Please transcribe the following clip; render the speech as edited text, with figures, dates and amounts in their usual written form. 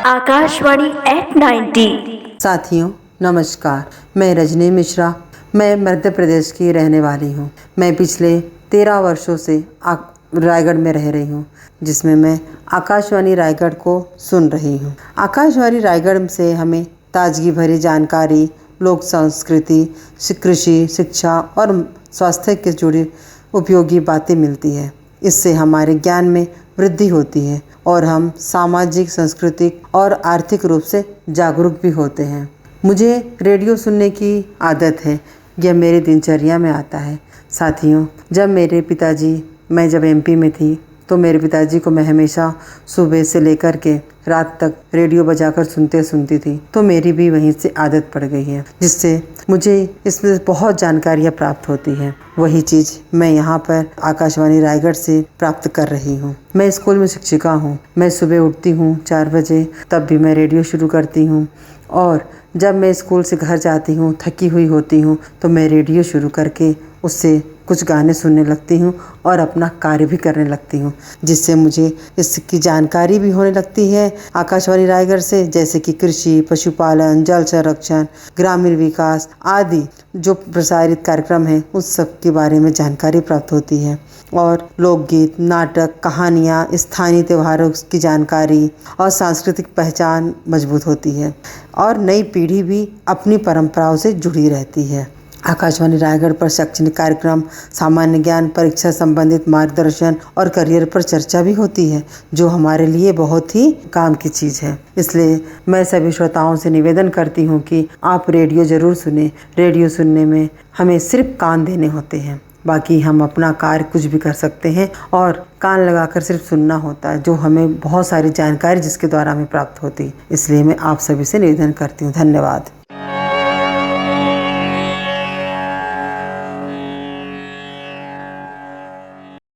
Akashvani eight 90। साथियों नमस्कार, मैं रजनी मिश्रा। मैं मध्य प्रदेश की रहने वाली हूँ। मैं पिछले 13 वर्षों से रायगढ़ में रह रही हूँ, जिसमें मैं आकाशवाणी रायगढ़ को सुन रही हूँ। आकाशवाणी रायगढ़ से हमें ताजगी भरी जानकारी, लोक संस्कृति, कृषि, शिक्षा और स्वास्थ्य से जुड़ी उपयोगी बातें मिलती है। इससे हमारे ज्ञान में वृद्धि होती है और हम सामाजिक, सांस्कृतिक और आर्थिक रूप से जागरूक भी होते हैं। मुझे रेडियो सुनने की आदत है, यह मेरी दिनचर्या में आता है। साथियों, मैं जब एमपी में थी तो मेरे पिताजी को मैं हमेशा सुबह से लेकर के रात तक रेडियो बजाकर सुनती थी, तो मेरी भी वहीं से आदत पड़ गई है, जिससे मुझे इसमें बहुत जानकारियाँ प्राप्त होती हैं। वही चीज़ मैं यहाँ पर आकाशवाणी रायगढ़ से प्राप्त कर रही हूँ। मैं स्कूल में शिक्षिका हूँ। मैं सुबह उठती हूँ 4 बजे, तब भी मैं रेडियो शुरू करती हूँ, और जब मैं स्कूल से घर जाती हूँ थकी हुई होती हूँ तो मैं रेडियो शुरू करके उससे कुछ गाने सुनने लगती हूँ और अपना कार्य भी करने लगती हूँ, जिससे मुझे इसकी जानकारी भी होने लगती है आकाशवाणी रायगढ़ से, जैसे कि कृषि, पशुपालन, जल संरक्षण, ग्रामीण विकास आदि जो प्रसारित कार्यक्रम हैं उस सब के बारे में जानकारी प्राप्त होती है। और लोकगीत, नाटक, कहानियाँ, स्थानीय त्योहारों की जानकारी और सांस्कृतिक पहचान मजबूत होती है, और नई पीढ़ी भी अपनी परंपराओं से जुड़ी रहती है। आकाशवाणी रायगढ़ पर शैक्षणिक कार्यक्रम, सामान्य ज्ञान, परीक्षा संबंधित मार्गदर्शन और करियर पर चर्चा भी होती है, जो हमारे लिए बहुत ही काम की चीज़ है। इसलिए मैं सभी श्रोताओं से निवेदन करती हूँ कि आप रेडियो ज़रूर सुने। रेडियो सुनने में हमें सिर्फ कान देने होते हैं, बाकी हम अपना कार्य कुछ भी कर सकते हैं, और कान लगाकर सिर्फ सुनना होता है, जो हमें बहुत सारी जानकारी जिसके द्वारा हमें प्राप्त होती है। इसलिए मैं आप सभी से निवेदन करती हूँ। धन्यवाद।